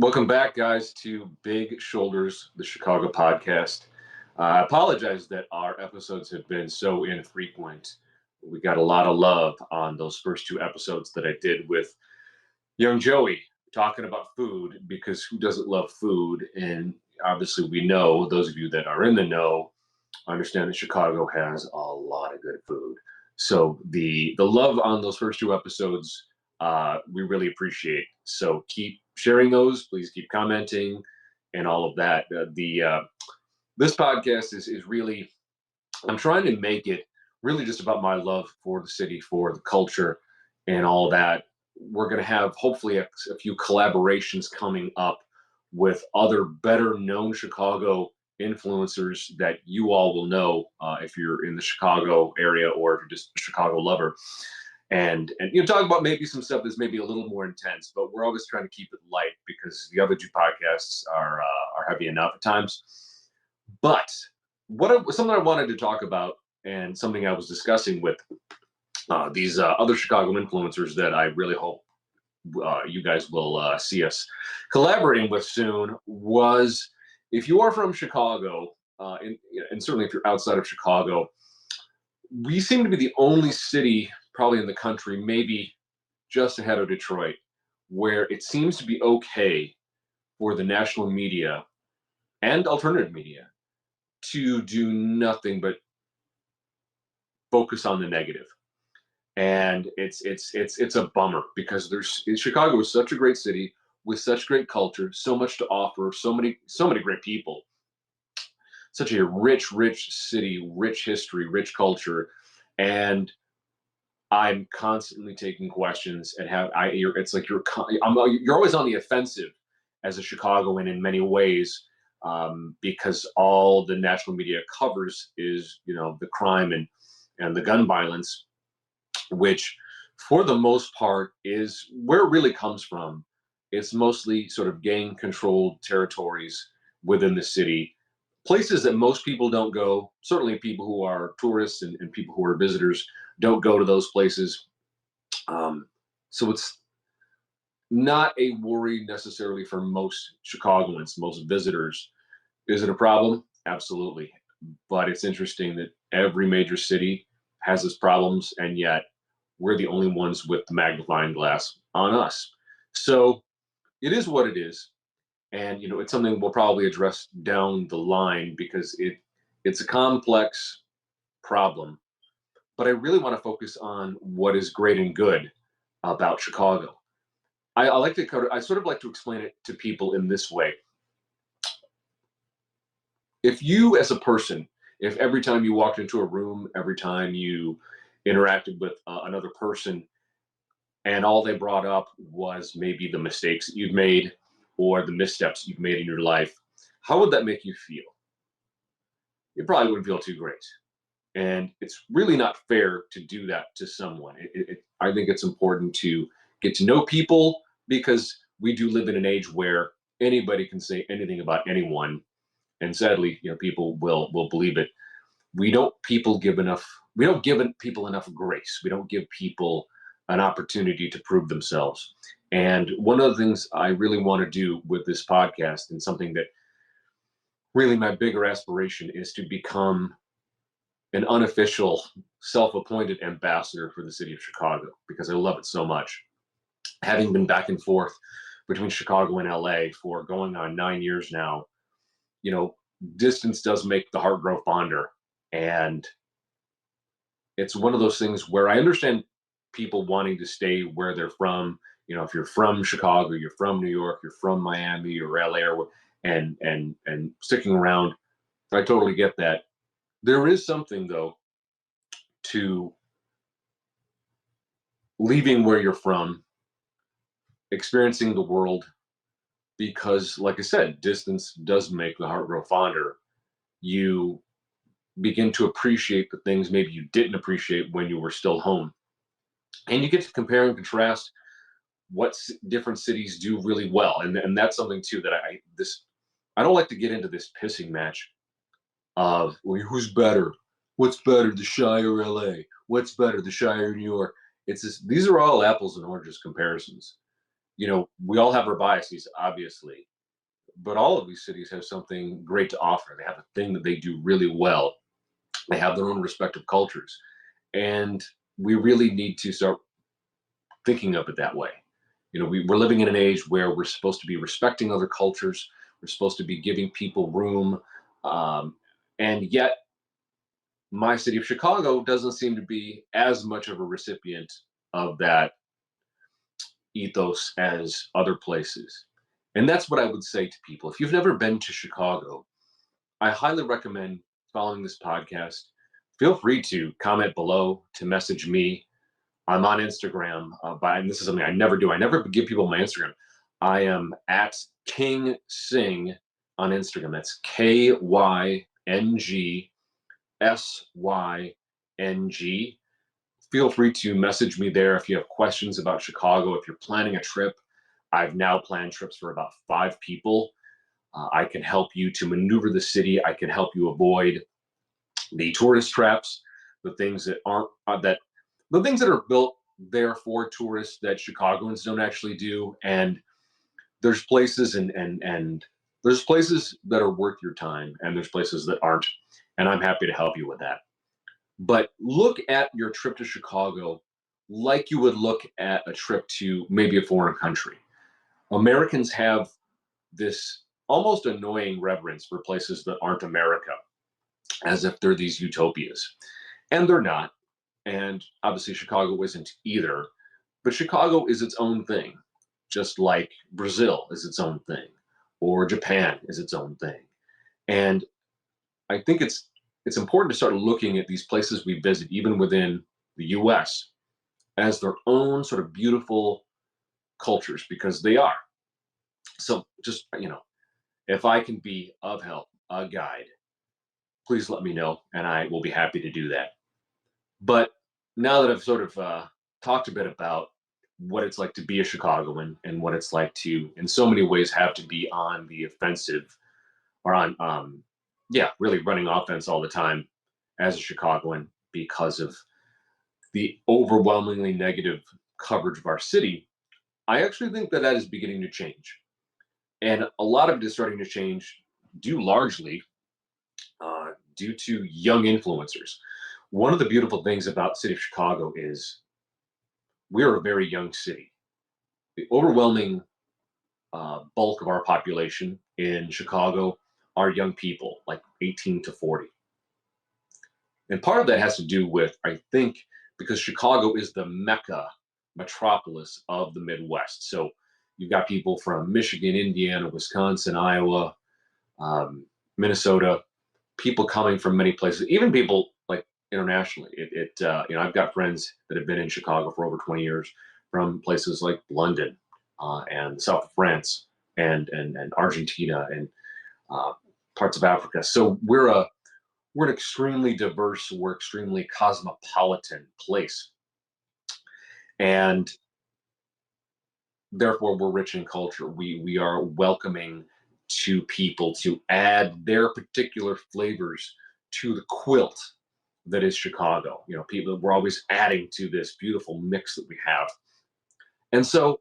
Welcome back, guys, to Big Shoulders, the Chicago podcast. I apologize that our episodes have been so infrequent. We got a lot of love on those first two episodes that I did with young Joey talking about food because who doesn't love food? And obviously, we know, those of you that are in the know, understand that Chicago has a lot of good food. So the love on those first two episodes, we really appreciate. So keep sharing those. Please keep commenting and all of that. The This podcast is really, I'm trying to make it really just about my love for the city, for the culture, and all that. We're going to have hopefully a few collaborations coming up with other better known Chicago influencers that you all will know if you're in the Chicago area or if you're just a Chicago lover. And talk about maybe some stuff that's maybe a little more intense, but we're always trying to keep it light because the other two podcasts are heavy enough at times. But something I wanted to talk about and something I was discussing with these other Chicago influencers that I really hope you guys will see us collaborating with soon was if you are from Chicago, and certainly if you're outside of Chicago, we seem to be the only city probably in the country, maybe just ahead of Detroit, where it seems to be okay for the national media and alternative media to do nothing but focus on the negative. And it's a bummer because Chicago is such a great city with such great culture, so much to offer, so many great people, such a rich city, rich history, rich culture, and I'm constantly taking questions and it's like you're always on the offensive as a Chicagoan in many ways, because all the national media covers is the crime and the gun violence, which for the most part is where it really comes from. It's mostly sort of gang controlled territories within the city, places that most people don't go. Certainly people who are tourists and people who are visitors don't go to those places. So it's not a worry necessarily for most Chicagoans, most visitors. Is it a problem? Absolutely. But it's interesting that every major city has its problems, and yet we're the only ones with the magnifying glass on us. So it is what it is. And it's something we'll probably address down the line because it's a complex problem. But I really want to focus on what is great and good about Chicago. I sort of like to explain it to people in this way. If you as a person, if every time you walked into a room, every time you interacted with another person, and all they brought up was maybe the mistakes that you've made or the missteps you've made in your life, how would that make you feel? You probably wouldn't feel too great. And it's really not fair to do that to someone. I think it's important to get to know people because we do live in an age where anybody can say anything about anyone. And sadly, people will believe it. We don't give people enough grace. We don't give people an opportunity to prove themselves. And one of the things I really want to do with this podcast, and something that really my bigger aspiration is to become an unofficial self-appointed ambassador for the city of Chicago because I love it so much. Having been back and forth between Chicago and LA for going on 9 years now, distance does make the heart grow fonder. And it's one of those things where I understand people wanting to stay where they're from. If you're from Chicago, you're from New York, you're from Miami or LA, and sticking around, I totally get that. There is something though to leaving where you're from, experiencing the world, because like I said, distance does make the heart grow fonder. You begin to appreciate the things maybe you didn't appreciate when you were still home. And you get to compare and contrast what different cities do really well. And that's something too that I don't like to get into this pissing match of, well, who's better? What's better, the Shire or LA? What's better, the Shire or New York? These are all apples and oranges comparisons. we all have our biases, obviously, but all of these cities have something great to offer. They have a thing that they do really well. They have their own respective cultures. And we really need to start thinking of it that way. We're living in an age where we're supposed to be respecting other cultures. We're supposed to be giving people room. Um, and yet, my city of Chicago doesn't seem to be as much of a recipient of that ethos as other places. And that's what I would say to people. If you've never been to Chicago, I highly recommend following this podcast. Feel free to comment below, to message me. I'm on Instagram, and this is something I never do. I never give people my Instagram. I am at King Sing on Instagram. That's KYNGSYNG. Feel free to message me there if you have questions about Chicago. If you're planning a trip, I've now planned trips for about 5 people. I can help you to maneuver the city. I can help you avoid the tourist traps, the things that aren't the things that are built there for tourists that Chicagoans don't actually do. And there's places and there's places that are worth your time, and there's places that aren't. And I'm happy to help you with that. But look at your trip to Chicago like you would look at a trip to maybe a foreign country. Americans have this almost annoying reverence for places that aren't America, as if they're these utopias. And they're not. And obviously, Chicago isn't either. But Chicago is its own thing, just like Brazil is its own thing, or Japan is its own thing. And I think it's important to start looking at these places we visit, even within the US, as their own sort of beautiful cultures, because they are. So just, if I can be of help, a guide, please let me know, and I will be happy to do that. But now that I've sort of talked a bit about what it's like to be a Chicagoan and what it's like to, in so many ways, have to be on the offensive or on, really running offense all the time as a Chicagoan because of the overwhelmingly negative coverage of our city, I actually think that is beginning to change. And a lot of it is starting to change largely due to young influencers. One of the beautiful things about the city of Chicago is we're a very young city. The overwhelming bulk of our population in Chicago are young people, like 18 to 40. And part of that has to do with, I think, because Chicago is the Mecca metropolis of the Midwest. So you've got people from Michigan, Indiana, Wisconsin, Iowa, Minnesota, people coming from many places, even people like internationally. I've got friends that have been in Chicago for over 20 years from places like London and the south of France and Argentina and parts of Africa. So we're an extremely diverse, we're extremely cosmopolitan place. And therefore, we're rich in culture. We are welcoming to people to add their particular flavors to the quilt that is Chicago. We're always adding to this beautiful mix that we have. And so,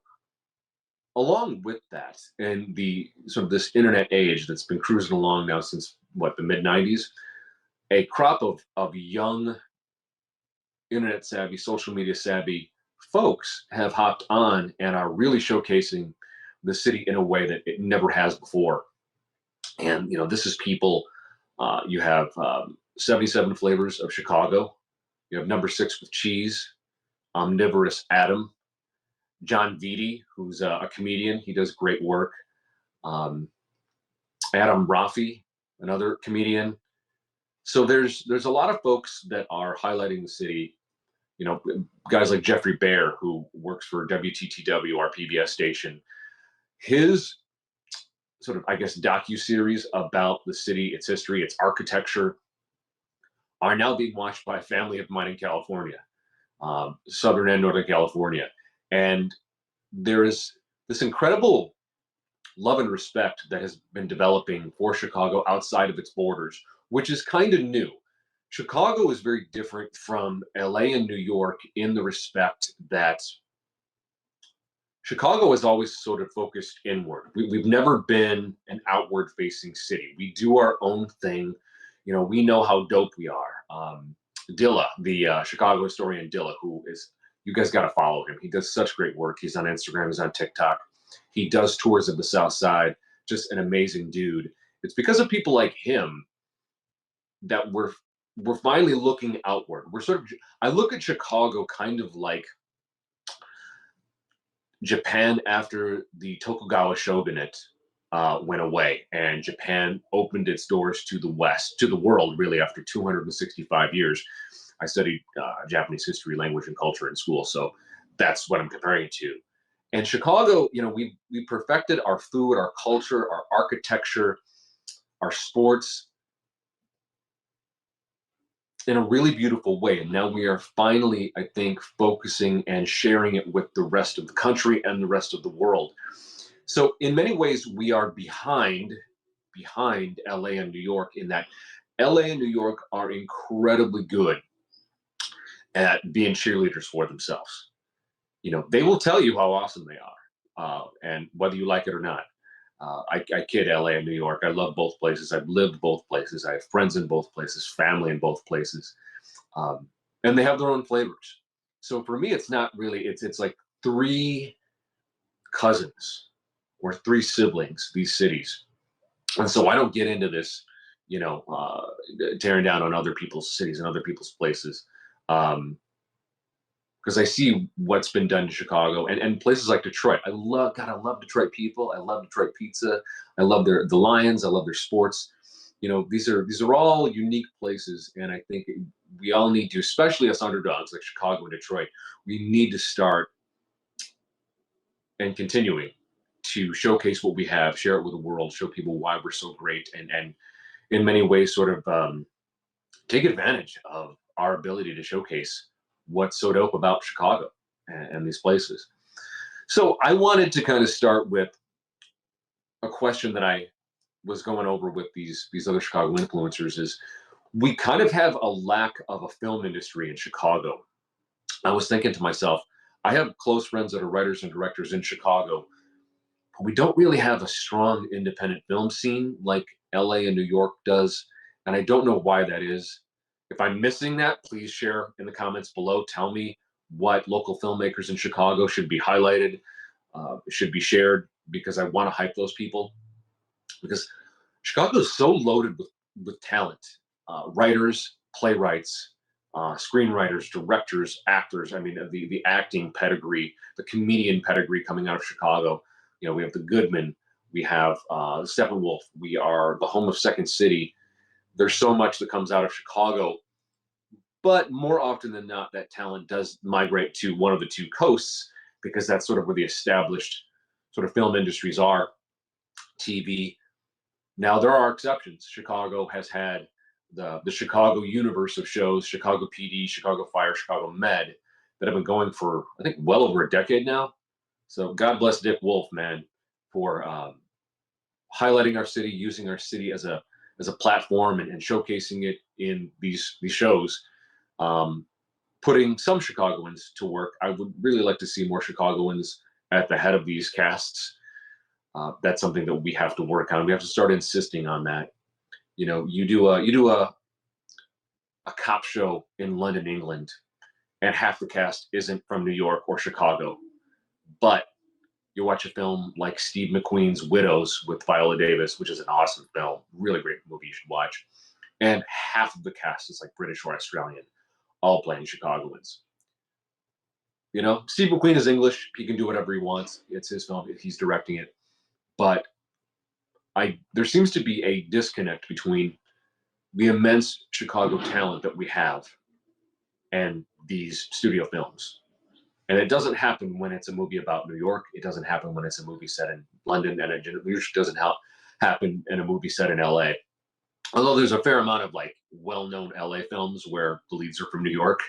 along with that, and the sort of this internet age that's been cruising along now since the mid 90s, a crop of young internet savvy, social media savvy folks have hopped on and are really showcasing the city in a way that it never has before. And this is people. You have 77 flavors of Chicago. You have Number 6 with Cheese, Omnivorous Adam, John Vitti, who's a comedian. He does great work. Adam Rafi, another comedian. So there's a lot of folks that are highlighting the city. Guys like Jeffrey Bear, who works for WTTW, our PBS station. His sort of, I guess, docu-series about the city, its history, its architecture, are now being watched by a family of mine in California, Southern and Northern California. And there is this incredible love and respect that has been developing for Chicago outside of its borders, which is kind of new. Chicago is very different from LA and New York in the respect that Chicago is always sort of focused inward. We've never been an outward facing city. We do our own thing. We know how dope we are. Dilla, the Chicago historian Dilla, who is, you guys got to follow him. He does such great work. He's on Instagram, he's on TikTok. He does tours of the South Side. Just an amazing dude. It's because of people like him that we're finally looking outward. I look at Chicago kind of like Japan after the Tokugawa shogunate went away, and Japan opened its doors to the West, to the world, really, after 265 years. I studied Japanese history, language, and culture in school, so that's what I'm comparing it to. And Chicago, we perfected our food, our culture, our architecture, our sports in a really beautiful way. And now we are finally, I think, focusing and sharing it with the rest of the country and the rest of the world. So in many ways, we are behind LA and New York, in that LA and New York are incredibly good at being cheerleaders for themselves. They will tell you how awesome they are, and whether you like it or not. I kid LA and New York. I love both places. I've lived both places. I have friends in both places, family in both places, and they have their own flavors. So for me, it's not really. It's like three cousins or three siblings, these cities, and so I don't get into this, tearing down on other people's cities and other people's places. Because I see what's been done to Chicago and places like Detroit. I love Detroit people. I love Detroit pizza. I love the Lions. I love their sports. These are all unique places, and I think we all need to, especially us underdogs like Chicago and Detroit, we need to start and continuing to showcase what we have, share it with the world, show people why we're so great, and in many ways sort of take advantage of our ability to showcase what's so dope about Chicago and these places. So I wanted to kind of start with a question that I was going over with these other Chicago influencers. Is we kind of have a lack of a film industry in Chicago. I was thinking to myself, I have close friends that are writers and directors in Chicago, but we don't really have a strong independent film scene like LA and New York does. And I don't know why that is. If I'm missing that, please share in the comments below. Tell me what local filmmakers in Chicago should be highlighted, should be shared, because I want to hype those people. Because Chicago is so loaded with talent, writers, playwrights, screenwriters, directors, actors. I mean, the acting pedigree, the comedian pedigree coming out of Chicago. We have the Goodman, we have Steppenwolf, we are the home of Second City. There's so much that comes out of Chicago, but more often than not, that talent does migrate to one of the two coasts, because that's sort of where the established sort of film industries are, TV. Now, there are exceptions. Chicago has had the Chicago universe of shows, Chicago PD, Chicago Fire, Chicago Med, that have been going for, I think, well over a decade now. So God bless Dick Wolf, man, for highlighting our city, using our city as a platform and showcasing it in these shows, putting some Chicagoans to work. I would really like to see more Chicagoans at the head of these casts. That's something that we have to work on. We have to start insisting on that. You do a cop show in London, England, and half the cast isn't from New York or Chicago, but you watch a film like Steve McQueen's Widows with Viola Davis, which is an awesome film, really great movie you should watch. And half of the cast is like British or Australian, all playing Chicagoans. Steve McQueen is English. He can do whatever he wants. It's his film. He's directing it. But there seems to be a disconnect between the immense Chicago talent that we have and these studio films. And it doesn't happen when it's a movie about New York. It doesn't happen when it's a movie set in London, and it usually doesn't happen in a movie set in LA. Although there's a fair amount of like well-known LA films where the leads are from New York.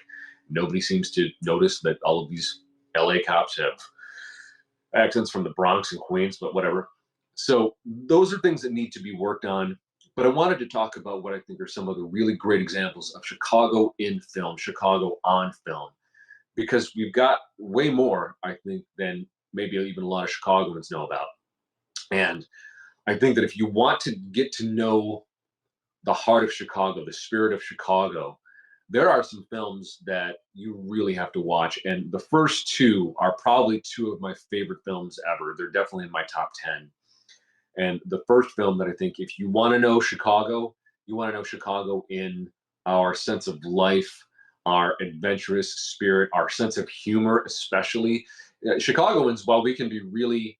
Nobody seems to notice that all of these LA cops have accents from the Bronx and Queens, but whatever. So those are things that need to be worked on. But I wanted to talk about what I think are some of the really great examples of Chicago in film, Chicago on film, because we've got way more, I think, than maybe even a lot of Chicagoans know about. And I think that if you want to get to know the heart of Chicago, the spirit of Chicago, there are some films that you really have to watch. And the first two are probably two of my favorite films ever. They're definitely in my top 10. And the first film that I think, if you want to know Chicago, you want to know Chicago in our sense of life, our adventurous spirit, our sense of humor, especially. Chicagoans, while we can be really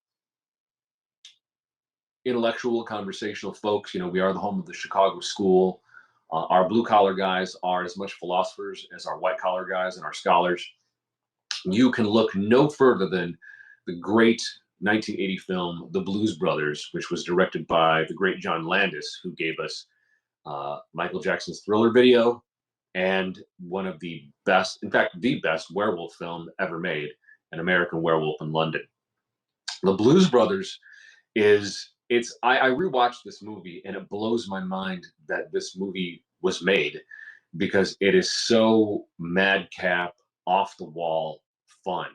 intellectual, conversational folks, we are the home of the Chicago school. Our blue collar guys are as much philosophers as our white collar guys and our scholars. You can look no further than the great 1980 film, The Blues Brothers, which was directed by the great John Landis, who gave us Michael Jackson's Thriller video and one of the best, in fact, the best werewolf film ever made, An American Werewolf in London. The Blues Brothers I rewatched this movie and it blows my mind that this movie was made because it is so madcap, off the wall fun.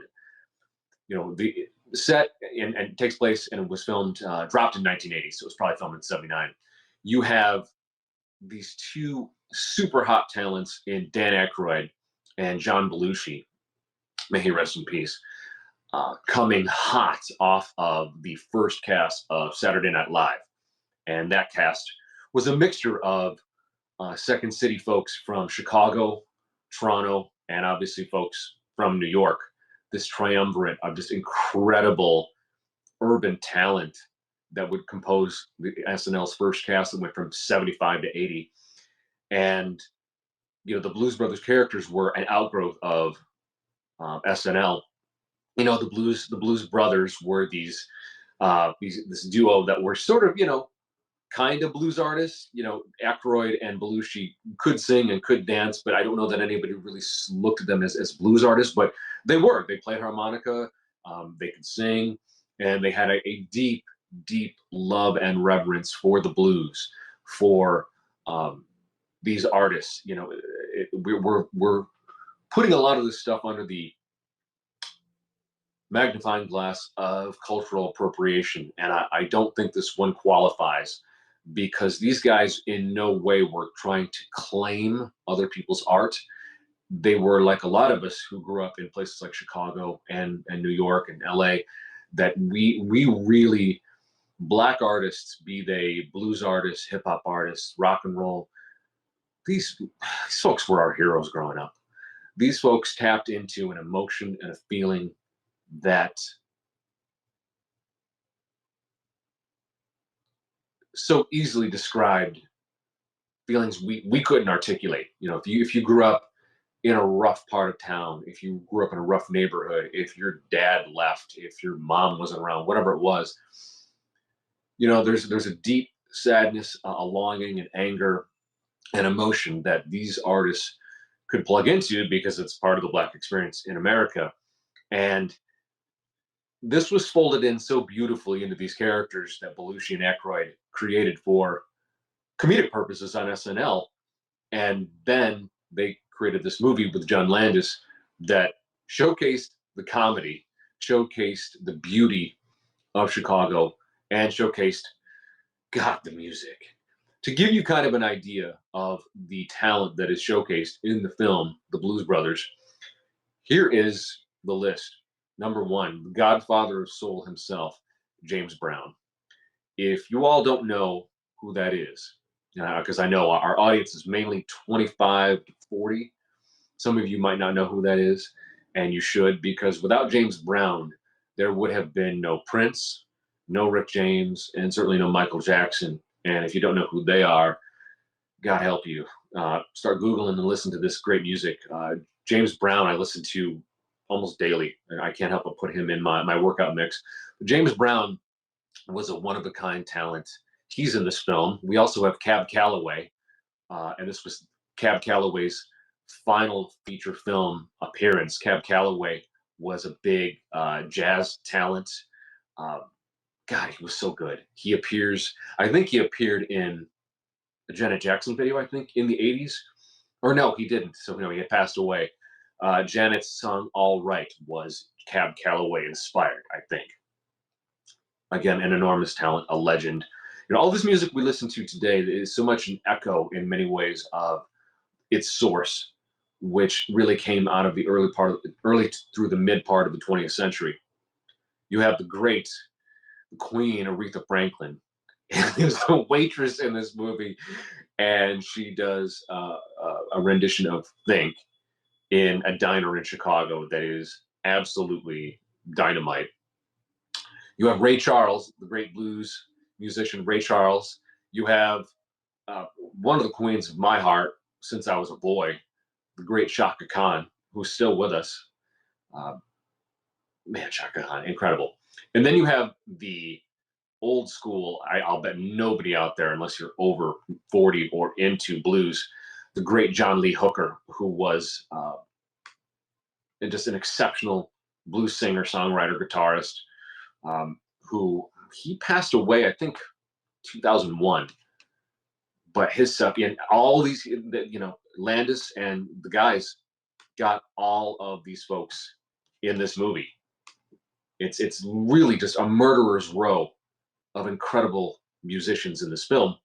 The set and takes place and it was filmed, dropped in 1980, so it was probably filmed in 79. You have these two super hot talents in Dan Aykroyd and John Belushi, may he rest in peace, coming hot off of the first cast of Saturday Night Live. And that cast was a mixture of Second City folks from Chicago, Toronto, and obviously folks from New York. This triumvirate of just incredible urban talent that would compose the SNL's first cast that went from 75 to 80. And, the Blues Brothers characters were an outgrowth of SNL. The Blues Brothers were this duo that were sort of, kind of blues artists. Aykroyd and Belushi could sing and could dance, but I don't know that anybody really looked at them as blues artists, but they were. They played harmonica, they could sing, and they had a deep, deep love and reverence for the blues, for these artists. We're putting a lot of this stuff under the magnifying glass of cultural appropriation, and I don't think this one qualifies, because these guys in no way were trying to claim other people's art. They were like a lot of us who grew up in places like Chicago and New York and LA, that we really, Black artists, be they blues artists, hip hop artists, rock and roll, these folks were our heroes growing up. These folks tapped into an emotion and a feeling that so easily described feelings we couldn't articulate. If you grew up in a rough part of town, if you grew up in a rough neighborhood, if your dad left, if your mom wasn't around, whatever it was, there's a deep sadness, a longing, and anger and emotion that these artists could plug into because it's part of the Black experience in America. And this was folded in so beautifully into these characters that Belushi and Aykroyd created for comedic purposes on SNL. And then they created this movie with John Landis that showcased the comedy, showcased the beauty of Chicago, and showcased, God, the music. To give you kind of an idea of the talent that is showcased in the film, The Blues Brothers, here is the list. Number one, the godfather of soul himself, James Brown. If you all don't know who that is, because I know our audience is mainly 25 to 40, some of you might not know who that is, and you should, because without James Brown, there would have been no Prince, no Rick James, and certainly no Michael Jackson. And if you don't know who they are, God help you. Start Googling and listen to this great music. James Brown, I listen to almost daily. I can't help but put him in my workout mix. But James Brown was a one-of-a-kind talent. He's in this film. We also have Cab Calloway, and this was Cab Calloway's final feature film appearance. Cab Calloway was a big jazz talent. God, he was so good. I think he appeared in a Janet Jackson video, I think, in the 80s. Or no, he didn't. So, he had passed away. Janet's song "All Right" was Cab Calloway inspired, I think. Again, an enormous talent, a legend. All this music we listen to today is so much an echo in many ways of its source, which really came out of the early through the mid part of the 20th century. You have the great Queen Aretha Franklin is the waitress in this movie, and she does a rendition of "Think" in a diner in Chicago that is absolutely dynamite. You have Ray Charles, the great blues musician Ray Charles. You have one of the queens of my heart since I was a boy, the great Chaka Khan, who's still with us. Uh, Man, Chaka Khan, incredible. And then you have the old school. I'll bet nobody out there, unless you're over 40 or into blues, the great John Lee Hooker, who was just an exceptional blues singer, songwriter, guitarist. Who he passed away, I think, 2001. But his stuff, and all these, Landis and the guys got all of these folks in this movie. It's really just a murderer's row of incredible musicians in this film.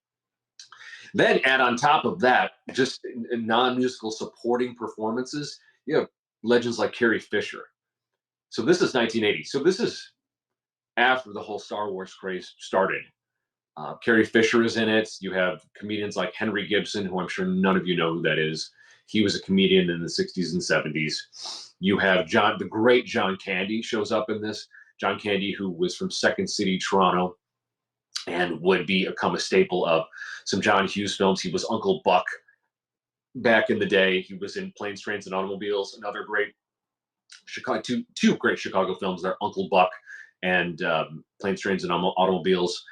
Then add on top of that, just in non-musical supporting performances, you have legends like Carrie Fisher. So this is 1980. So this is after the whole Star Wars craze started. Carrie Fisher is in it. You have comedians like Henry Gibson, who I'm sure none of you know who that is. He was a comedian in the 60s and 70s. You have the great John Candy shows up in this. John Candy, who was from Second City, Toronto, and would become a staple of some John Hughes films. He was Uncle Buck back in the day. He was in Planes, Trains, and Automobiles, another great Chicago, two great Chicago films there, Uncle Buck and Planes, Trains, and Automobiles.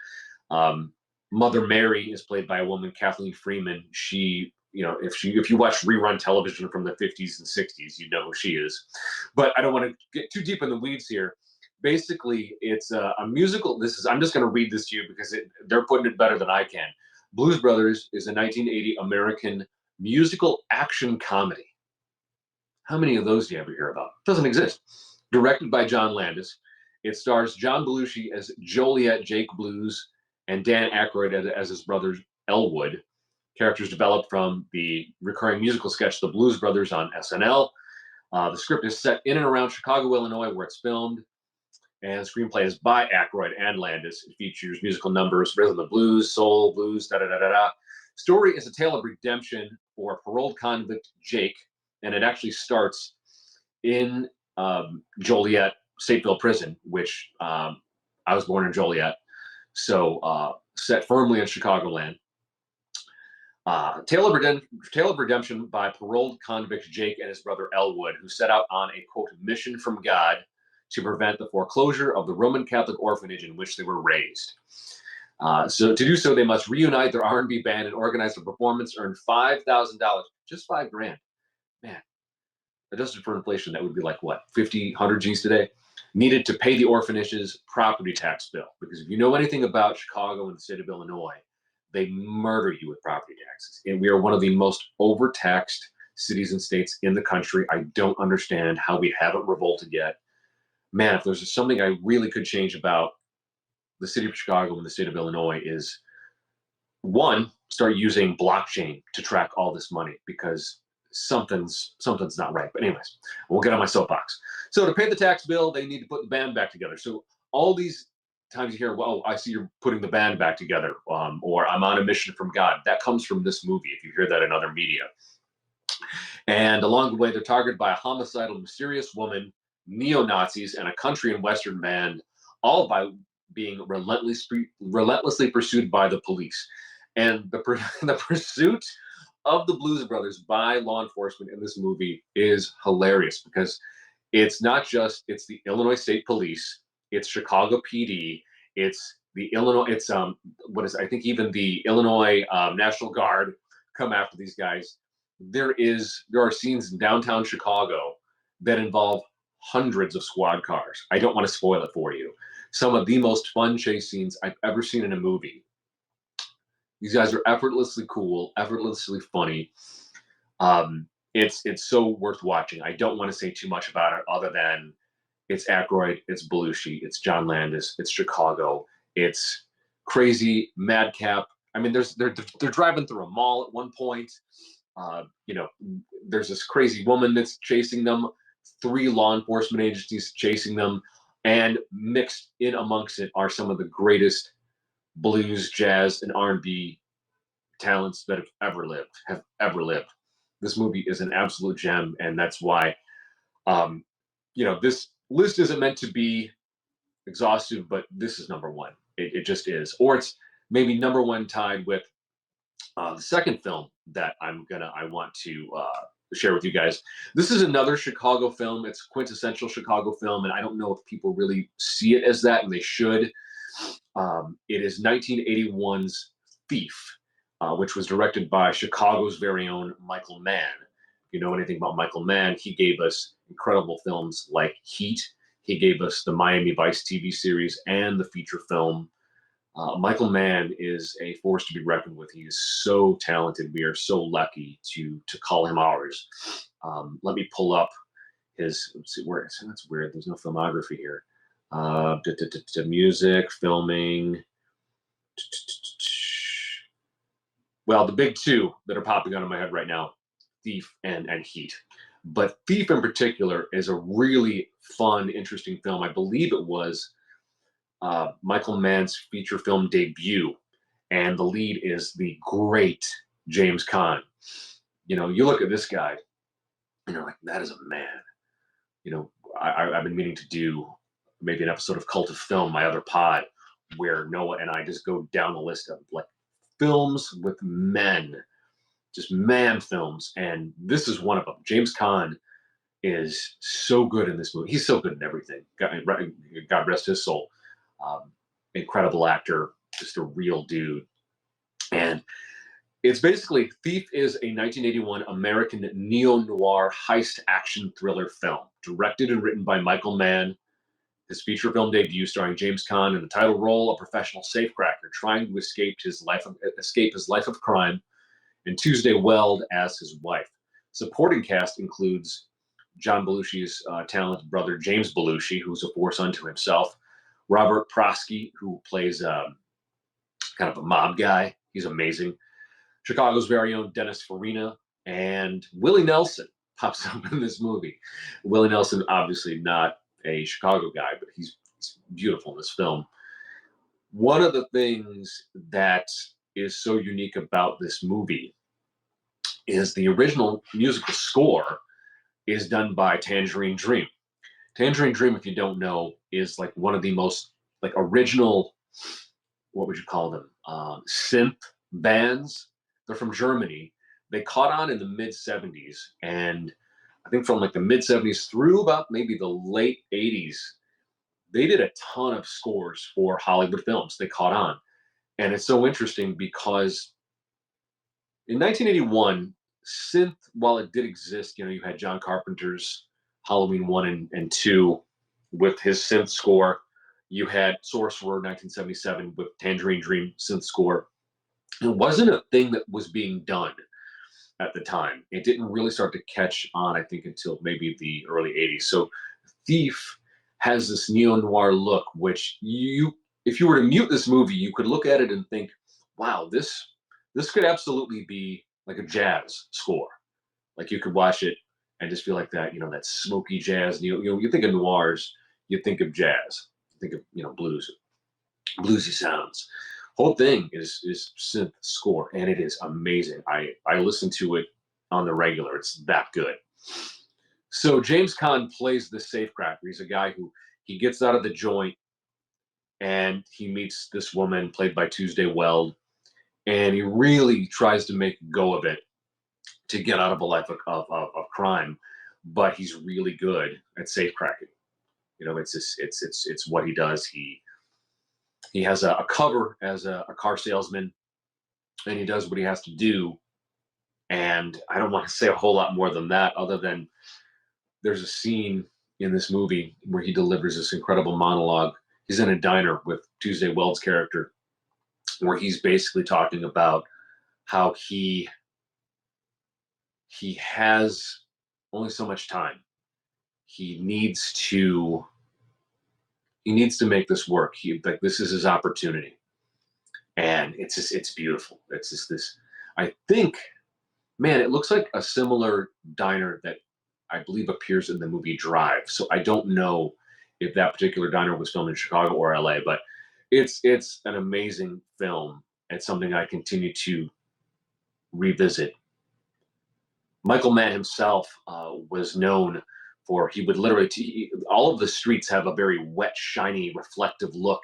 Mother Mary is played by a woman, Kathleen Freeman. She, if you watch rerun television from the 50s and 60s, you know who she is. But I don't want to get too deep in the weeds here. Basically, it's a musical. I'm just going to read this to you because they're putting it better than I can. Blues Brothers is a 1980 American musical action comedy. How many of those do you ever hear about? Doesn't exist. Directed by John Landis. It stars John Belushi as Joliet Jake Blues and Dan Aykroyd as his brother Elwood. Characters developed from the recurring musical sketch The Blues Brothers on SNL. The script is set in and around Chicago, Illinois, where it's filmed. And the screenplay is by Aykroyd and Landis. It features musical numbers, rhythm and blues, soul, blues, da-da-da-da-da. Story is a tale of redemption for paroled convict Jake, and it actually starts in Joliet Stateville Prison, which I was born in Joliet, so set firmly in Chicagoland. Tale of redemption by paroled convict Jake and his brother Elwood, who set out on a, quote, mission from God to prevent the foreclosure of the Roman Catholic orphanage in which they were raised. So to do so, they must reunite their R&B band and organize a performance, earn $5,000, just $5,000. Man, adjusted for inflation, that would be like what, 50, 100 G's today? Needed to pay the orphanage's property tax bill. Because if you know anything about Chicago and the state of Illinois, they murder you with property taxes. And we are one of the most overtaxed cities and states in the country. I don't understand how we haven't revolted yet. Man, if there's something I really could change about the city of Chicago and the state of Illinois is, one, start using blockchain to track all this money, because something's not right. But anyways, we'll get on my soapbox. So to pay the tax bill, they need to put the band back together. So all these times you hear, well, I see you're putting the band back together, or I'm on a mission from God. That comes from this movie, if you hear that in other media. And along the way, they're targeted by a homicidal, mysterious woman, neo-Nazis, and a country and Western band, all by being relentlessly pursued by the police. And the pursuit of the Blues Brothers by law enforcement in this movie is hilarious, because it's not just, it's the Illinois State Police, it's Chicago PD, it's the Illinois, it's I think even the Illinois National Guard come after these guys. There are scenes in downtown Chicago that involve hundreds of squad cars. I don't want to spoil it for you. Some of the most fun chase scenes I've ever seen in a movie. These guys are effortlessly cool, effortlessly funny. it's so worth watching. I don't want to say too much about it other than it's Aykroyd, it's Belushi, it's John Landis, it's Chicago, it's crazy madcap. I mean, they're driving through a mall at one point. You know, there's this crazy woman that's chasing them, three law enforcement agencies chasing them, and mixed in amongst it are some of the greatest blues, jazz, and R&B talents that have ever lived. This movie is an absolute gem, and that's why, um, this list isn't meant to be exhaustive, but this is number one. It just is, or it's maybe number one tied with the second film that I want to share with you guys. This is another Chicago film. It's quintessential Chicago film, and I don't know if people really see it as that, and they should. It is 1981's Thief, which was directed by Chicago's very own Michael Mann. If you know anything about Michael Mann, he gave us incredible films like Heat. He gave us the Miami Vice TV series and the feature film. Michael Mann is a force to be reckoned with. He is so talented. We are so lucky to call him ours. Let me pull up his. Let's see where. That's weird. There's no filmography here. Music, filming. Well, the big two that are popping out of my head right now, Thief and Heat. But Thief in particular is a really fun, interesting film. I believe it was Michael Mann's feature film debut, and the lead is the great James Caan. You look at this guy, and you're like, that is a man. I've been meaning to do maybe an episode of Cult of Film, my other pod, where Noah and I just go down the list of like films with men, just man films, and this is one of them. James Caan is so good in this movie. He's so good in everything. God rest his soul. Incredible actor, just a real dude. And it's basically Thief is a 1981 American neo-noir heist action thriller film, directed and written by Michael Mann. His feature film debut starring James Caan in the title role, a professional safecracker trying to escape his life of crime, and Tuesday Weld as his wife. Supporting cast includes John Belushi's talented brother James Belushi, who's a force unto himself. Robert Prosky, who plays kind of a mob guy. He's amazing. Chicago's very own Dennis Farina, and Willie Nelson pops up in this movie. Willie Nelson, obviously not a Chicago guy, but he's beautiful in this film. One of the things that is so unique about this movie is the original musical score is done by Tangerine Dream. Tangerine Dream, if you don't know, is like one of the most like original, what would you call them, synth bands. They're from Germany. They caught on in the mid 70s, and I think from like the mid 70s through about maybe the late 80s, they did a ton of scores for Hollywood films. They caught on. And it's so interesting because in 1981, synth, while it did exist, you had John Carpenter's Halloween 1 and 2 with his synth score. You had Sorcerer 1977 with Tangerine Dream synth score. It wasn't a thing that was being done at the time. It didn't really start to catch on, I think, until maybe the early 80s. So Thief has this neo-noir look, which if you were to mute this movie, you could look at it and think, wow, this could absolutely be like a jazz score. Like you could watch it and just feel like that, that smoky jazz. You think of noirs, you think of jazz, you think of bluesy sounds. Whole thing is synth score, and it is amazing. I listen to it on the regular. It's that good. So James Caan plays the safecracker. He's a guy who he gets out of the joint, and he meets this woman played by Tuesday Weld, and he really tries to make go of it to get out of a life of crime. But he's really good at safecracking. It's what he does. He has a cover as a car salesman, and he does what he has to do. And I don't want to say a whole lot more than that, other than there's a scene in this movie where he delivers this incredible monologue. He's in a diner with Tuesday Weld's character, where he's basically talking about how he he has only so much time. He needs to make this work. Like, this is his opportunity, and it's beautiful. It's just this. I think, man, it looks like a similar diner that I believe appears in the movie Drive. So I don't know if that particular diner was filmed in Chicago or LA, but it's an amazing film. It's something I continue to revisit. Michael Mann himself was known for, he would literally, all of the streets have a very wet, shiny, reflective look.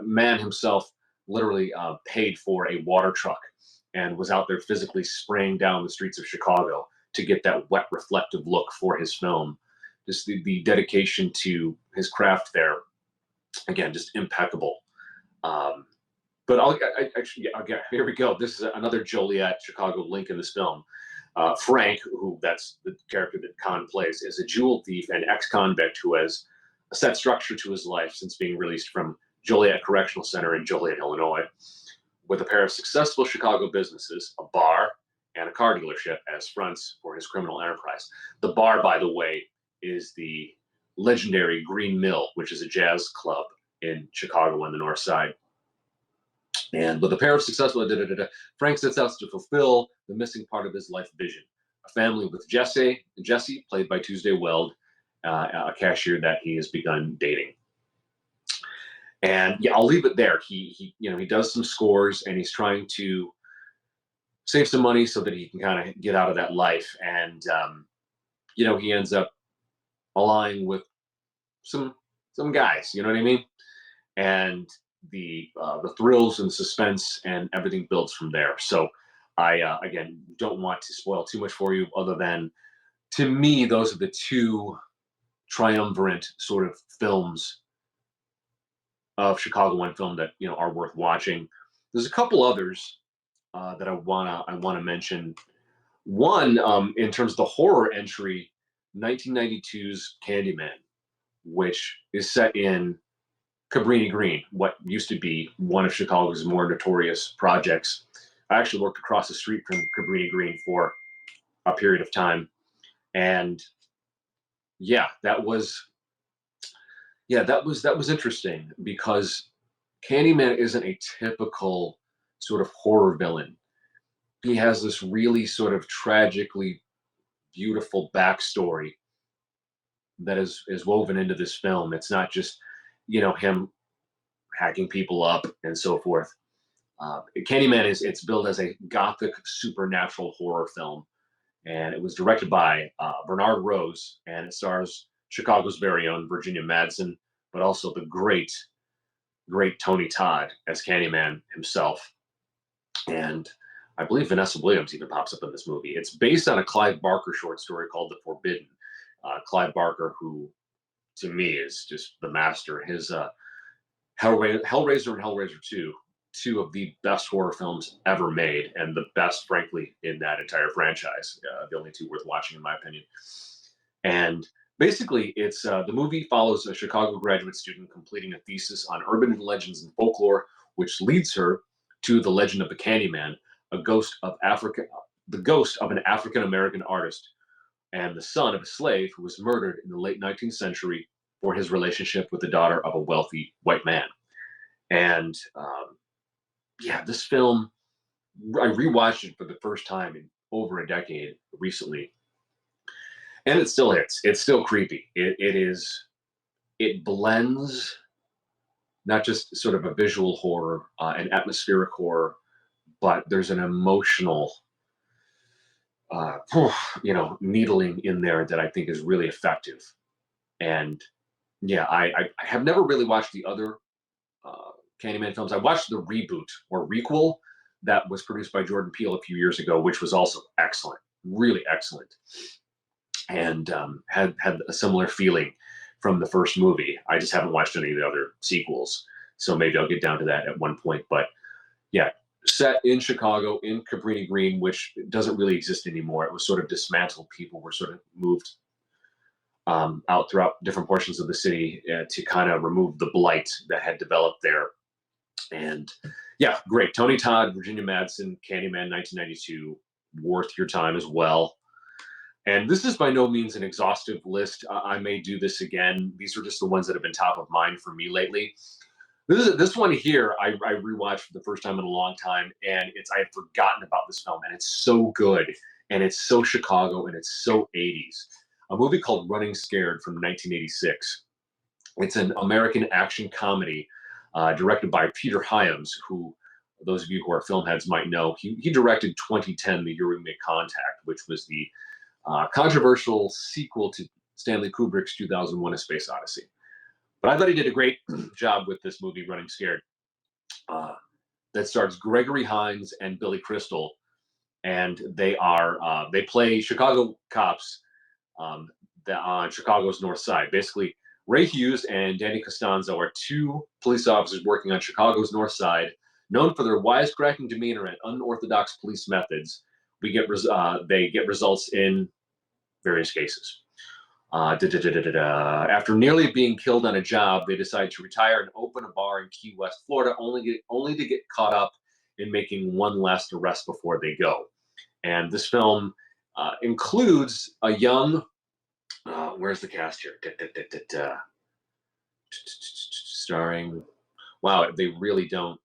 Mann himself literally paid for a water truck and was out there physically spraying down the streets of Chicago to get that wet, reflective look for his film. Just the dedication to his craft there, again, just impeccable. But here we go. This is another Joliet, Chicago link in this film. Frank, who that's the character that Khan plays, is a jewel thief and ex-convict who has a set structure to his life since being released from Joliet Correctional Center in Joliet, Illinois, with a pair of successful Chicago businesses, a bar and a car dealership, as fronts for his criminal enterprise. The bar, by the way, is the legendary Green Mill, which is a jazz club in Chicago on the north side. And with a pair of successful, Frank sets out to fulfill the missing part of his life vision: a family with Jesse, played by Tuesday Weld, a cashier that he has begun dating. And yeah, I'll leave it there. He does some scores, and he's trying to save some money so that he can kind of get out of that life. And he ends up allying with some guys. You know what I mean? And the thrills and suspense and everything builds from there. So I again don't want to spoil too much for you, other than, to me, those are the two triumvirate sort of films of Chicago One film that are worth watching. There's a couple others that I wanna mention. One, in terms of the horror entry, 1992's Candyman, which is set in Cabrini Green, what used to be one of Chicago's more notorious projects. I actually worked across the street from Cabrini Green for a period of time, and that was interesting, because Candyman isn't a typical sort of horror villain. He has this really sort of tragically beautiful backstory that is woven into this film. It's not just him hacking people up and so forth. Candyman it's billed as a gothic supernatural horror film, and it was directed by Bernard Rose, and it stars Chicago's very own Virginia Madsen, but also the great Tony Todd as Candyman himself. And I believe Vanessa Williams even pops up in this movie. It's based on a Clive Barker short story called The Forbidden. Clive Barker, who to me is just the master. His Hellraiser and Hellraiser 2, two of the best horror films ever made, and the best, frankly, in that entire franchise. The only two worth watching, in my opinion. And basically, it's the movie follows a Chicago graduate student completing a thesis on urban legends and folklore, which leads her to the legend of the Candyman, the ghost of an African American artist and the son of a slave who was murdered in the late 19th century for his relationship with the daughter of a wealthy white man. And this film, I rewatched it for the first time in over a decade recently, and it still hits. It's still creepy. It blends not just sort of a visual horror and atmospheric horror, but there's an emotional needling in there that I think is really effective. And I have never really watched the other Candyman films. I watched the reboot or requel that was produced by Jordan Peele a few years ago, which was also excellent, really excellent, and had a similar feeling from the first movie. I just haven't watched any of the other sequels, so maybe I'll get down to that at one point. But set in Chicago, in Cabrini Green, which doesn't really exist anymore. It was sort of dismantled. People were sort of moved out throughout different portions of the city to kind of remove the blight that had developed there. And great. Tony Todd, Virginia Madsen, Candyman, 1992. worth your time as well. And this is by no means an exhaustive list. I may do this again. These are just the ones that have been top of mind for me lately. This one here, I rewatched for the first time in a long time, and I had forgotten about this film, and it's so good, and it's so Chicago, and it's so 80s. A movie called Running Scared from 1986. It's an American action comedy directed by Peter Hyams, who those of you who are film heads might know. He directed 2010, The Year We Made Contact, which was the controversial sequel to Stanley Kubrick's 2001: A Space Odyssey. But I thought he did a great job with this movie, Running Scared. That stars Gregory Hines and Billy Crystal, and they play Chicago cops on Chicago's North Side. Basically, Ray Hughes and Danny Costanzo are two police officers working on Chicago's North Side, known for their wisecracking demeanor and unorthodox police methods. They get results in various cases. After nearly being killed on a job, they decide to retire and open a bar in Key West, Florida, only to get caught up in making one last arrest before they go. And this film includes a young, where's the cast here? Starring, wow, they really don't.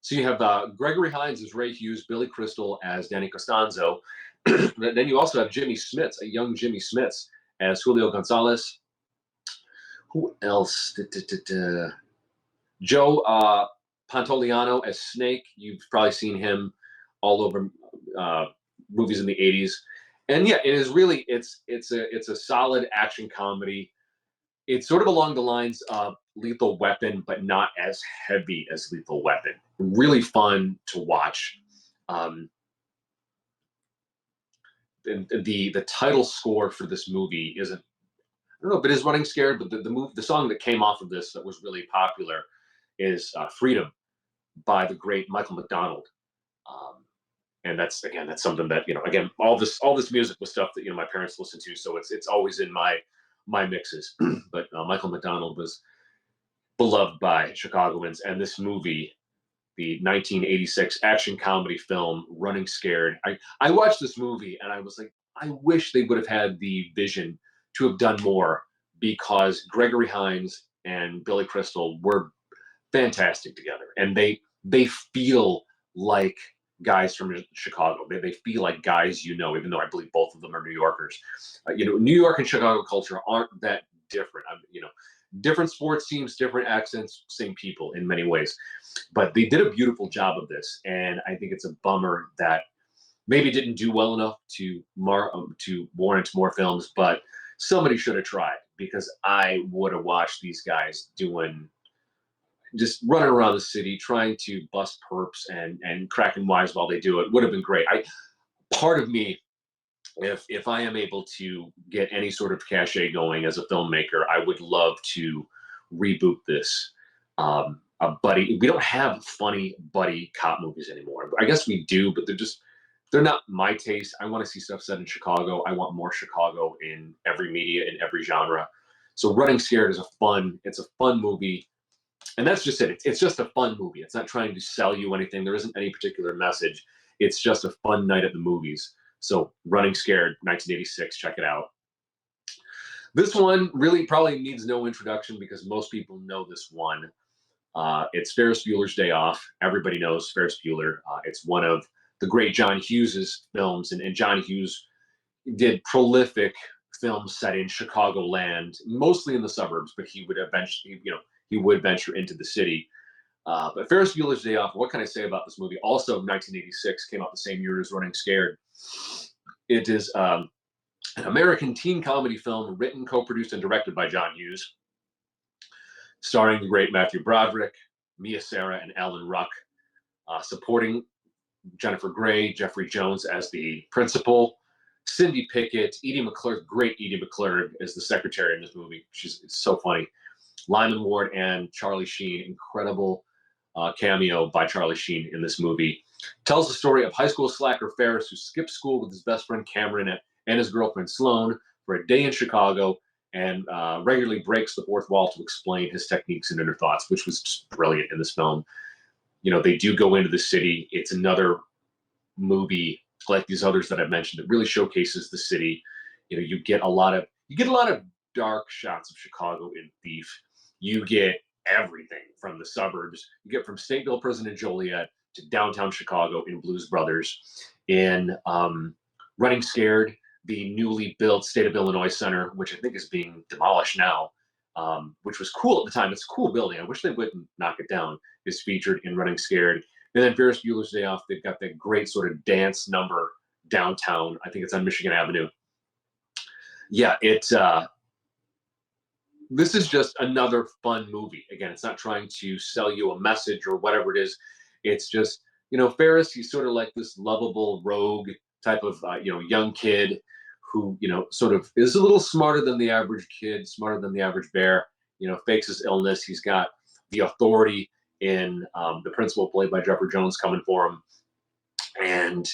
So you have Gregory Hines as Ray Hughes, Billy Crystal as Danny Costanzo. Then you also have Jimmy Smits, a young Jimmy Smits, as Julio Gonzalez. Who else? Joe Pantoliano as Snake. You've probably seen him all over movies in the 80s. And yeah, it is really it's a solid action comedy. It's sort of along the lines of Lethal Weapon, but not as heavy as Lethal Weapon. Really fun to watch. The title score for this movie isn't, I don't know if it is Running Scared, but the song that came off of this that was really popular is Freedom by the great Michael McDonald. And that's something that, again, all this music was stuff that, my parents listened to. So it's always in my mixes. But Michael McDonald was beloved by Chicagoans, and this movie, the 1986 action comedy film Running Scared. I watched this movie and I was like, I wish they would have had the vision to have done more, because Gregory Hines and Billy Crystal were fantastic together, and they feel like guys from Chicago. They feel like guys, even though I believe both of them are New Yorkers. New York and Chicago culture aren't that different. Different sports teams, different accents, same people in many ways. But they did a beautiful job of this, and I think it's a bummer that maybe didn't do well enough to warrant more films, but somebody should have tried, because I would have watched these guys just running around the city, trying to bust perps and cracking wise while they do it. Would have been great. Part of me, if I am able to get any sort of cachet going as a filmmaker, I would love to reboot this. We don't have funny buddy cop movies anymore. I guess we do, but they're not my taste. I want to see stuff set in Chicago. I want more Chicago in every media, in every genre. So Running Scared is a fun movie. And that's just it. It's just a fun movie. It's not trying to sell you anything. There isn't any particular message. It's just a fun night at the movies. So Running Scared, 1986, check it out. This one really probably needs no introduction, because most people know this one. It's Ferris Bueller's Day Off. Everybody knows Ferris Bueller. It's one of the great John Hughes's films, and John Hughes did prolific films set in Chicagoland, mostly in the suburbs, but he would eventually, he would venture into the city. But Ferris Bueller's Day Off, what can I say about this movie? Also 1986, came out the same year as Running Scared. It is an American teen comedy film written, co-produced, and directed by John Hughes, starring the great Matthew Broderick, Mia Sara, and Alan Ruck, supporting Jennifer Grey, Jeffrey Jones as the principal, Cindy Pickett, Edie McClurg, great Edie McClurg as the secretary in this movie. It's so funny. Lyman Ward and Charlie Sheen, incredible cameo by Charlie Sheen in this movie. Tells the story of high school slacker Ferris, who skips school with his best friend Cameron and his girlfriend Sloane for a day in Chicago, and regularly breaks the fourth wall to explain his techniques and inner thoughts, which was just brilliant in this film. They do go into the city. It's another movie like these others that I've mentioned. It really showcases the city. You get a lot of dark shots of Chicago in Thief. You get everything from the suburbs. You get from Stateville Prison in Joliet to downtown Chicago in Blues Brothers. In Running Scared, the newly built State of Illinois Center, which I think is being demolished now, which was cool at the time. It's a cool building. I wish they wouldn't knock it down. Is featured in Running Scared. And then Ferris Bueller's Day Off, they've got that great sort of dance number downtown. I think it's on Michigan Avenue. Yeah, this is just another fun movie. Again, it's not trying to sell you a message or whatever it is. It's just, Ferris, he's sort of like this lovable rogue type of, young kid who, sort of is a little smarter than the average kid, smarter than the average bear, fakes his illness. He's got the authority in the principal, played by Jeffrey Jones, coming for him. And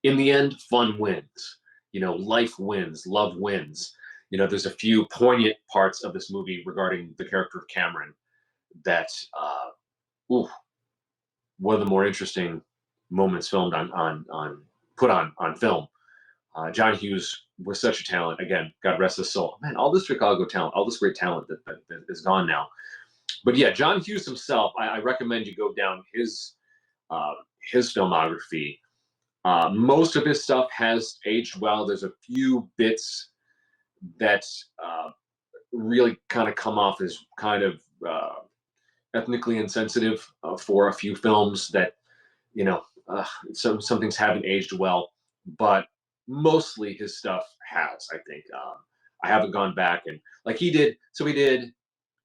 in the end, fun wins. Life wins, love wins. There's a few poignant parts of this movie regarding the character of Cameron that, one of the more interesting moments filmed put on film. John Hughes was such a talent. Again, God rest his soul. Man, all this Chicago talent, all this great talent that is gone now. But yeah, John Hughes himself, I recommend you go down his filmography. Most of his stuff has aged well. There's a few bits that really kind of come off as kind of ethnically insensitive for a few films that, some things haven't aged well, but mostly his stuff has, I think. I haven't gone back and like he did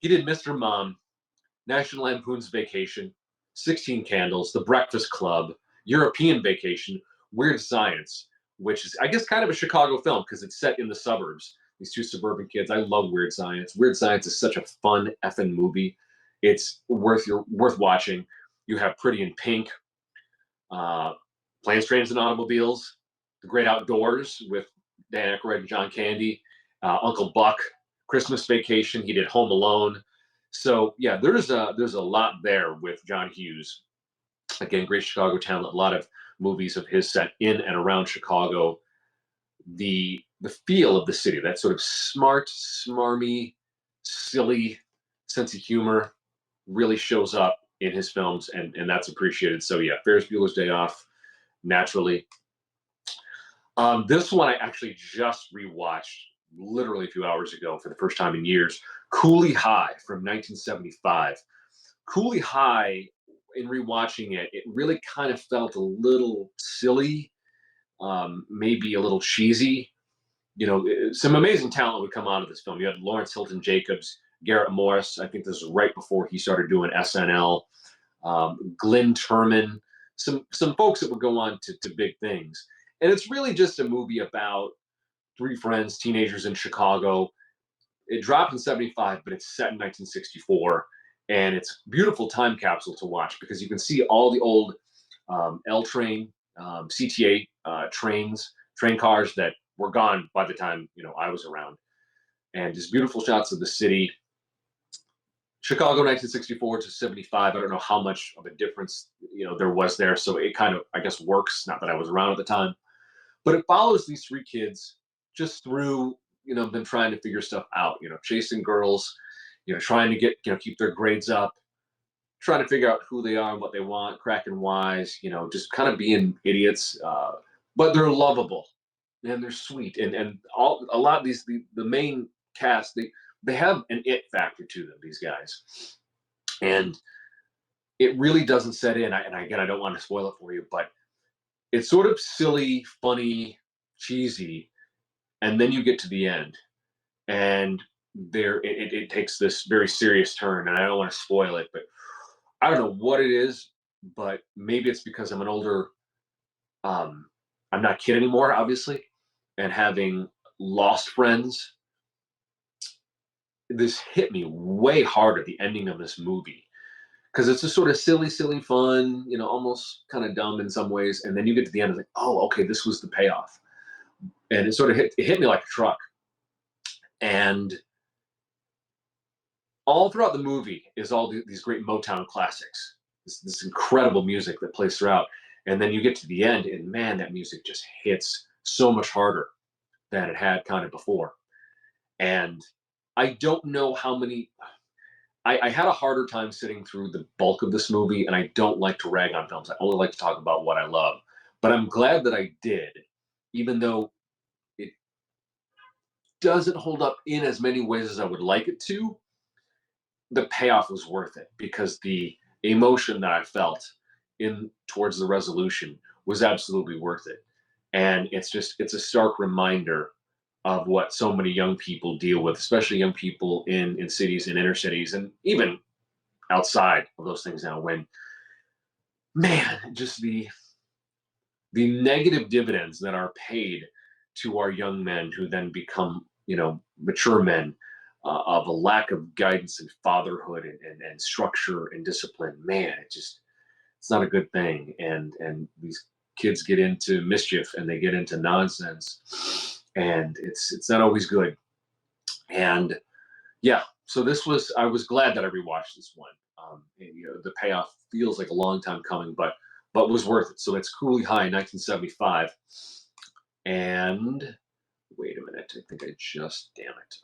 Mr. Mom, National Lampoon's Vacation, 16 Candles, The Breakfast Club, European Vacation, Weird Science, which is, I guess, kind of a Chicago film because it's set in the suburbs. These two suburban kids. I love Weird Science. Weird Science is such a fun effing movie. It's worth watching. You have Pretty in Pink, Planes, Trains, and Automobiles, The Great Outdoors with Dan Aykroyd and John Candy, Uncle Buck, Christmas Vacation. He did Home Alone. So yeah, there's a lot there with John Hughes. Again, great Chicago talent. A lot of movies of his set in and around Chicago. The feel of the city, that sort of smart, smarmy, silly sense of humor really shows up in his films, and that's appreciated. So yeah, Ferris Bueller's Day Off, naturally. This one I actually just rewatched literally a few hours ago for the first time in years. Cooley High from 1975. Cooley High, in rewatching it, it really kind of felt a little silly, maybe a little cheesy. Some amazing talent would come out of this film. You had Lawrence Hilton Jacobs, Garrett Morris. I think this was right before he started doing SNL. Glenn Turman, some folks that would go on to big things. And it's really just a movie about three friends, teenagers in Chicago. It dropped in 75, but it's set in 1964. And it's a beautiful time capsule to watch because you can see all the old L train, CTA train cars that were gone by the time I was around, and just beautiful shots of the city. Chicago 1964 to 75. I don't know how much of a difference there was there, so it kind of, I guess, works. Not that I was around at the time, but it follows these three kids just through them trying to figure stuff out. Chasing girls, trying to get keep their grades up, trying to figure out who they are and what they want, cracking wise, just kind of being idiots, but they're lovable and they're sweet, and a lot of the main cast, they have an it factor to them, these guys, and it really doesn't set in. And again, I don't want to spoil it for you, but it's sort of silly, funny, cheesy, and then you get to the end, and it takes this very serious turn, and I don't want to spoil it, but I don't know what it is, but maybe it's because I'm an older, I'm not a kid anymore, obviously, and having lost friends, this hit me way hard at the ending of this movie because it's just sort of silly, fun, almost kind of dumb in some ways, and then you get to the end, it's like, oh, okay, this was the payoff, and it sort of hit me like a truck, and all throughout the movie is all these great Motown classics, this incredible music that plays throughout. And then you get to the end, and man, that music just hits so much harder than it had kind of before. And I don't know how many. I had a harder time sitting through the bulk of this movie, and I don't like to rag on films. I only like to talk about what I love. But I'm glad that I did, even though it doesn't hold up in as many ways as I would like it to. The payoff was worth it because the emotion that I felt in towards the resolution was absolutely worth it. And it's a stark reminder of what so many young people deal with, especially young people in cities and inner cities and even outside of those things now when man, just the negative dividends that are paid to our young men who then become, mature men of a lack of guidance and fatherhood and structure and discipline, man, it's not a good thing. And these kids get into mischief and they get into nonsense, and it's not always good. And yeah, so I was glad that I rewatched this one. The payoff feels like a long time coming, but was worth it. So that's Cooley High, 1975, and wait a minute, I think I just damn it.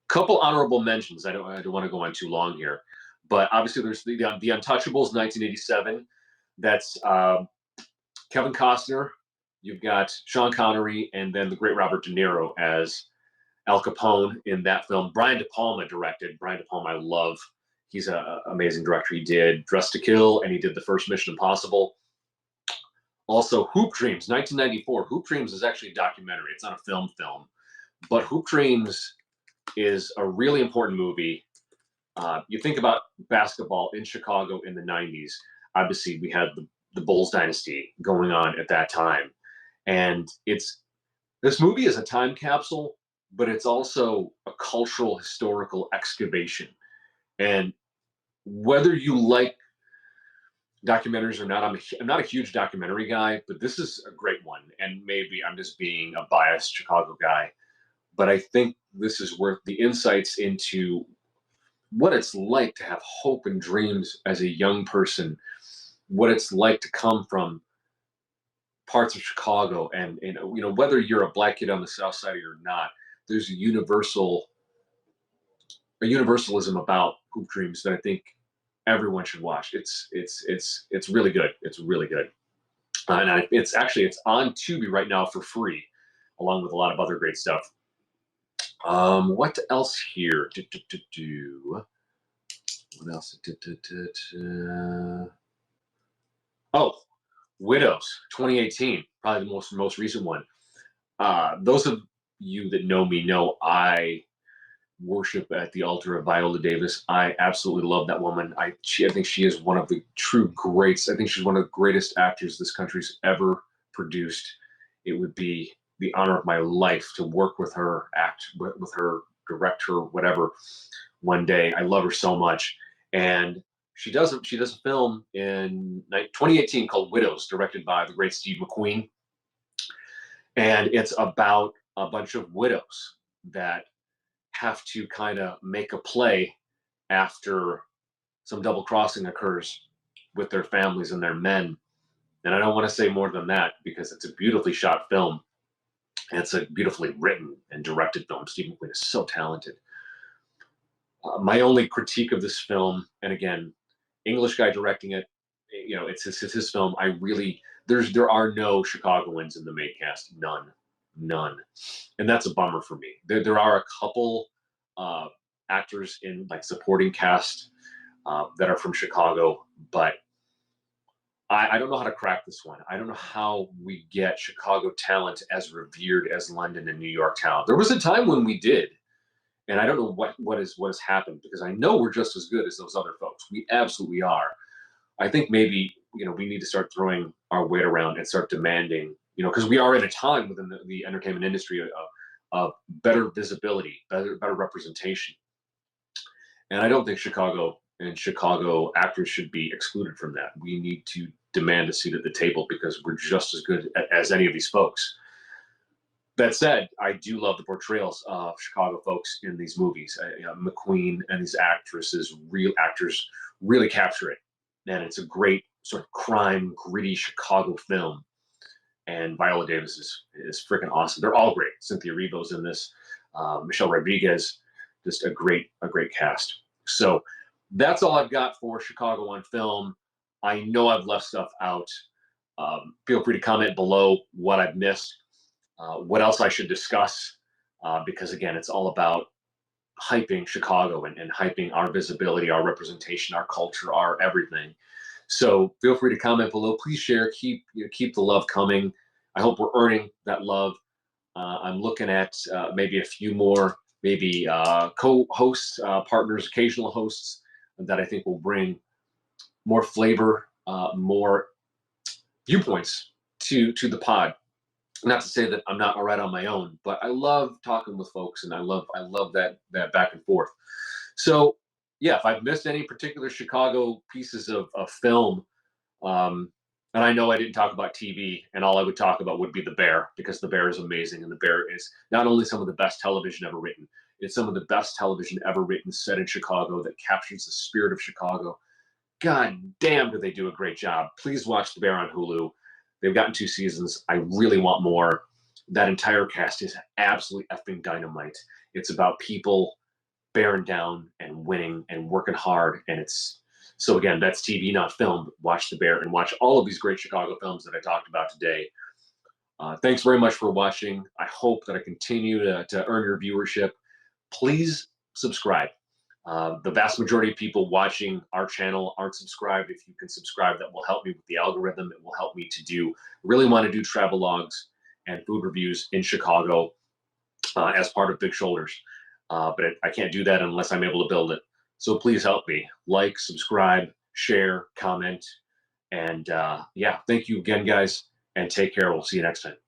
Couple honorable mentions. I don't want to go on too long here, but obviously there's the Untouchables, 1987. That's Kevin Costner. You've got Sean Connery, and then the great Robert De Niro as Al Capone in that film. Brian De Palma directed. Brian De Palma, I love. He's an amazing director. He did Dress to Kill, and he did the first Mission Impossible. Also, Hoop Dreams, 1994. Hoop Dreams is actually a documentary. It's not a film, but Hoop Dreams is a really important movie. You think about basketball in Chicago in the 90s. Obviously, we had the Bulls dynasty going on at that time. And this movie is a time capsule, but it's also a cultural, historical excavation. And whether you like documentaries or not, I'm not a huge documentary guy, but this is a great one. And maybe I'm just being a biased Chicago guy, but I think this is worth the insights into what it's like to have hope and dreams as a young person, what it's like to come from parts of Chicago, and whether you're a black kid on the South Side or not, there's a universalism about Hoop Dreams that I think everyone should watch. It's really good. It's really good, and it's on Tubi right now for free, along with a lot of other great stuff. What else here? What else? Oh, Widows, 2018, probably the most recent one. Those of you that know me know I worship at the altar of Viola Davis. I absolutely love that woman. I think she is one of the true greats. I think she's one of the greatest actors this country's ever produced. It would be the honor of my life to work with her, act with her, direct her, whatever, one day. I love her so much. And she does a film in 2018 called Widows, directed by the great Steve McQueen. And it's about a bunch of widows that have to kind of make a play after some double crossing occurs with their families and their men. And I don't want to say more than that because it's a beautifully shot film. And it's a beautifully written and directed film. Steve McQueen is so talented. My only critique of this film, and again, English guy directing it, it's his film. There are no Chicagoans in the main cast, none, and that's a bummer for me. There are a couple actors in like supporting cast that are from Chicago, but I don't know how to crack this one. I don't know how we get Chicago talent as revered as London and New York talent. There was a time when we did. And I don't know what has happened, because I know we're just as good as those other folks. We absolutely are. I think maybe we need to start throwing our weight around and start demanding, because we are in a time within the entertainment industry of better visibility, better representation. And I don't think Chicago and Chicago actors should be excluded from that. We need to demand a seat at the table because we're just as good as any of these folks. That said, I do love the portrayals of Chicago folks in these movies. McQueen and these real actors, really capture it, and it's a great sort of crime, gritty Chicago film. And Viola Davis is freaking awesome. They're all great. Cynthia Erivo's in this. Michelle Rodriguez, just a great cast. So that's all I've got for Chicago on Film. I know I've left stuff out. Feel free to comment below what I've missed, what else I should discuss, because again, it's all about hyping Chicago and hyping our visibility, our representation, our culture, our everything. So feel free to comment below. Please share. Keep the love coming. I hope we're earning that love. I'm looking at maybe a few more, maybe co-hosts, partners, occasional hosts that I think will bring more flavor, more viewpoints to the pod. Not to say that I'm not all right on my own, but I love talking with folks, and I love that back and forth. So yeah, if I've missed any particular Chicago pieces of film, and I know I didn't talk about TV, and all I would talk about would be The Bear, because The Bear is amazing, and The Bear is not only some of the best television ever written, it's some of the best television ever written set in Chicago that captures the spirit of Chicago. God damn, do they do a great job. Please watch The Bear on Hulu. They've gotten 2 seasons. I really want more. That entire cast is absolutely effing dynamite. It's about people bearing down and winning and working hard. And it's, so again, that's TV, not film. Watch The Bear and watch all of these great Chicago films that I talked about today. Thanks very much for watching. I hope that I continue to earn your viewership. Please subscribe. The vast majority of people watching our channel aren't subscribed. If you can subscribe, that will help me with the algorithm. It will help me to really want to do travel logs and food reviews in Chicago as part of Big Shoulders. But I can't do that unless I'm able to build it. So please help me. Like, subscribe, share, comment. And yeah, thank you again, guys, and take care. We'll see you next time.